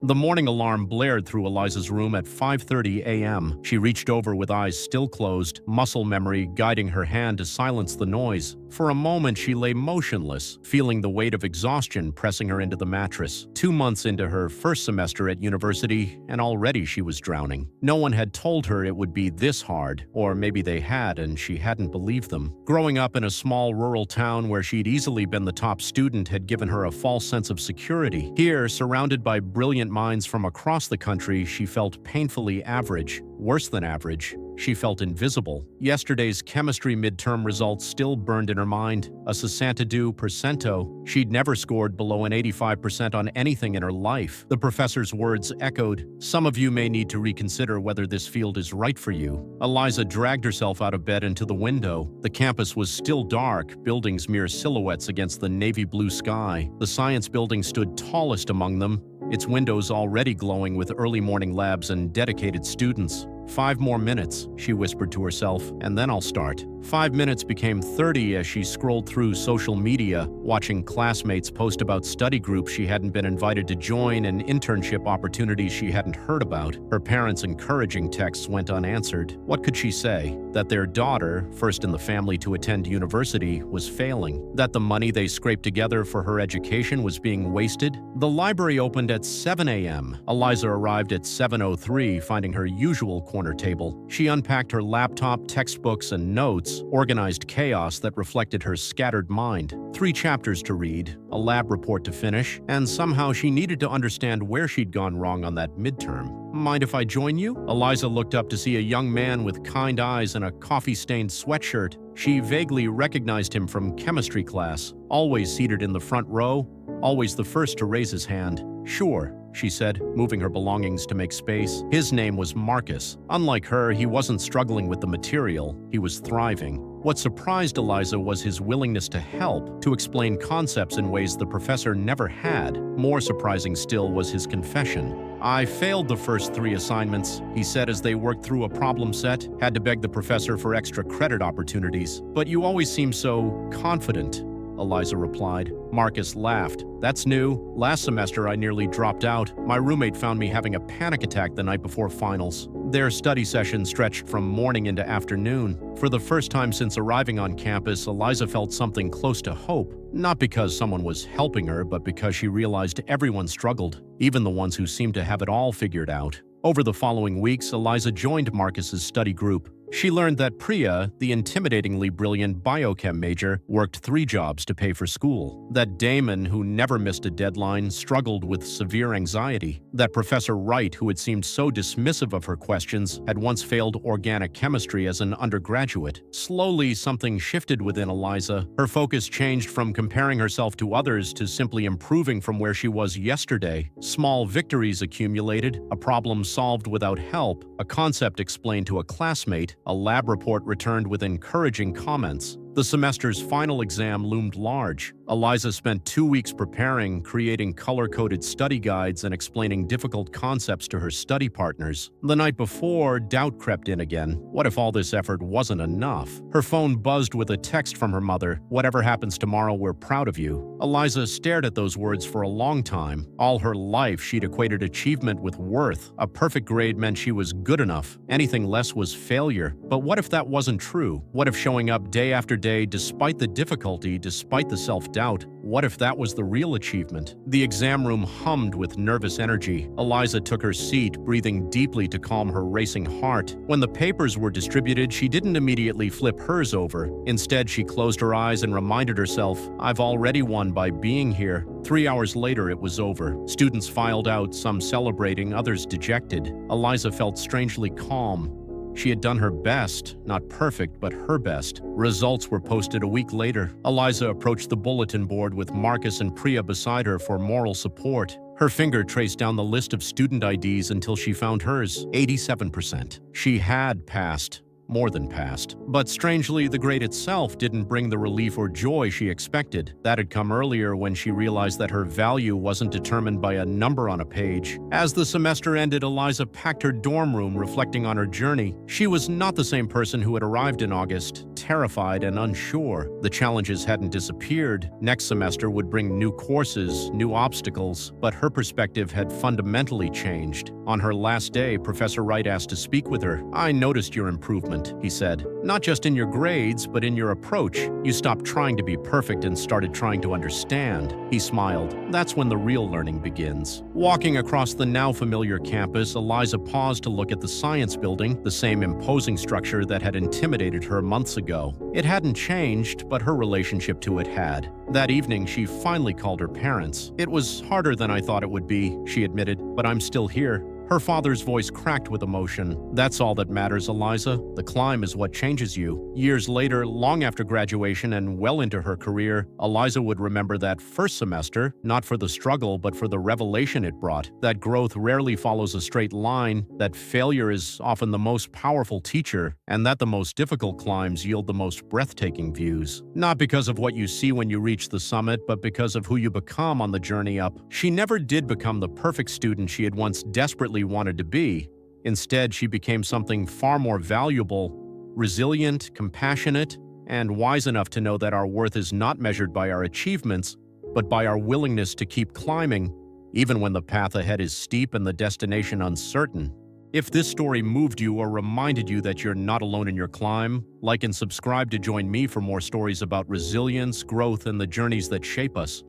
The morning alarm blared through Eliza's room at 5:30 a.m. She reached over with eyes still closed, muscle memory guiding her hand to silence the noise. For a moment, she lay motionless, feeling the weight of exhaustion pressing her into the mattress. 2 months into her first semester at university, and already she was drowning. No one had told her it would be this hard, or maybe they had and she hadn't believed them. Growing up in a small rural town where she'd easily been the top student had given her a false sense of security. Here, surrounded by brilliant minds from across the country, she felt painfully average. Worse than average, she felt invisible. Yesterday's chemistry midterm results still burned in her mind. A 62%. She'd never scored below an 85% on anything in her life. The professor's words echoed, "Some of you may need to reconsider whether this field is right for you." Eliza dragged herself out of bed and to the window. The campus was still dark, buildings mere silhouettes against the navy blue sky. The science building stood tallest among them, its windows already glowing with early morning labs and dedicated students. 5 more minutes, she whispered to herself, and then I'll start. 5 minutes became 30 as she scrolled through social media, watching classmates post about study groups she hadn't been invited to join and internship opportunities she hadn't heard about. Her parents' encouraging texts went unanswered. What could she say? That their daughter, first in the family to attend university, was failing. That the money they scraped together for her education was being wasted? The library opened at 7 a.m. Eliza arrived at 7:03, finding her usual corner table. She unpacked her laptop, textbooks, and notes, organized chaos that reflected her scattered mind. 3 chapters to read, a lab report to finish, and somehow she needed to understand where she'd gone wrong on that midterm. "Mind if I join you?" Eliza looked up to see a young man with kind eyes and a coffee-stained sweatshirt. She vaguely recognized him from chemistry class, always seated in the front row, always the first to raise his hand. "Sure," she said, moving her belongings to make space. His name was Marcus. Unlike her, he wasn't struggling with the material, he was thriving. What surprised Eliza was his willingness to help, to explain concepts in ways the professor never had. More surprising still was his confession. "I failed the first 3 assignments," he said as they worked through a problem set, had to beg the professor for extra credit opportunities. "But you always seem so confident," Eliza replied. Marcus laughed. "That's new. Last semester I nearly dropped out. My roommate found me having a panic attack the night before finals." Their study session stretched from morning into afternoon. For the first time since arriving on campus, Eliza felt something close to hope. Not because someone was helping her, but because she realized everyone struggled, even the ones who seemed to have it all figured out. Over the following weeks, Eliza joined Marcus's study group. She learned that Priya, the intimidatingly brilliant biochem major, worked 3 jobs to pay for school. That Damon, who never missed a deadline, struggled with severe anxiety. That Professor Wright, who had seemed so dismissive of her questions, had once failed organic chemistry as an undergraduate. Slowly, something shifted within Eliza. Her focus changed from comparing herself to others to simply improving from where she was yesterday. Small victories accumulated, a problem solved without help, a concept explained to a classmate, a lab report returned with encouraging comments. The semester's final exam loomed large. Eliza spent 2 weeks preparing, creating color-coded study guides and explaining difficult concepts to her study partners. The night before, doubt crept in again. What if all this effort wasn't enough? Her phone buzzed with a text from her mother. "Whatever happens tomorrow, we're proud of you." Eliza stared at those words for a long time. All her life, she'd equated achievement with worth. A perfect grade meant she was good enough. Anything less was failure. But what if that wasn't true? What if showing up day after day, despite the difficulty, despite the self-doubt, what if that was the real achievement? The exam room hummed with nervous energy. Eliza took her seat, breathing deeply to calm her racing heart. When the papers were distributed, she didn't immediately flip hers over. Instead, she closed her eyes and reminded herself, "I've already won by being here." 3 hours later, it was over. Students filed out, some celebrating, others dejected. Eliza felt strangely calm. She had done her best, not perfect, but her best. Results were posted a week later. Eliza approached the bulletin board with Marcus and Priya beside her for moral support. Her finger traced down the list of student IDs until she found hers, 87%. She had passed. more than passed. But strangely, the grade itself didn't bring the relief or joy she expected. That had come earlier when she realized that her value wasn't determined by a number on a page. As the semester ended, Eliza packed her dorm room, reflecting on her journey. She was not the same person who had arrived in August, terrified and unsure. The challenges hadn't disappeared. Next semester would bring new courses, new obstacles, but her perspective had fundamentally changed. On her last day, Professor Wright asked to speak with her. "I noticed your improvement," he said. "Not just in your grades, but in your approach. You stopped trying to be perfect and started trying to understand." He smiled. That's when the real learning begins. Walking across the now familiar campus, Eliza paused to look at the science building, the same imposing structure that had intimidated her months ago. It hadn't changed, but her relationship to it had. That evening, she finally called her parents. "It was harder than I thought it would be," she admitted, "but I'm still here." Her father's voice cracked with emotion. "That's all that matters, Eliza. The climb is what changes you." Years later, long after graduation and well into her career, Eliza would remember that first semester, not for the struggle, but for the revelation it brought. That growth rarely follows a straight line, that failure is often the most powerful teacher, and that the most difficult climbs yield the most breathtaking views. Not because of what you see when you reach the summit, but because of who you become on the journey up. She never did become the perfect student she had once desperately wanted to be. Instead, she became something far more valuable, resilient, compassionate, and wise enough to know that our worth is not measured by our achievements, but by our willingness to keep climbing, even when the path ahead is steep and the destination uncertain. If this story moved you or reminded you that you're not alone in your climb, like and subscribe to join me for more stories about resilience, growth, and the journeys that shape us.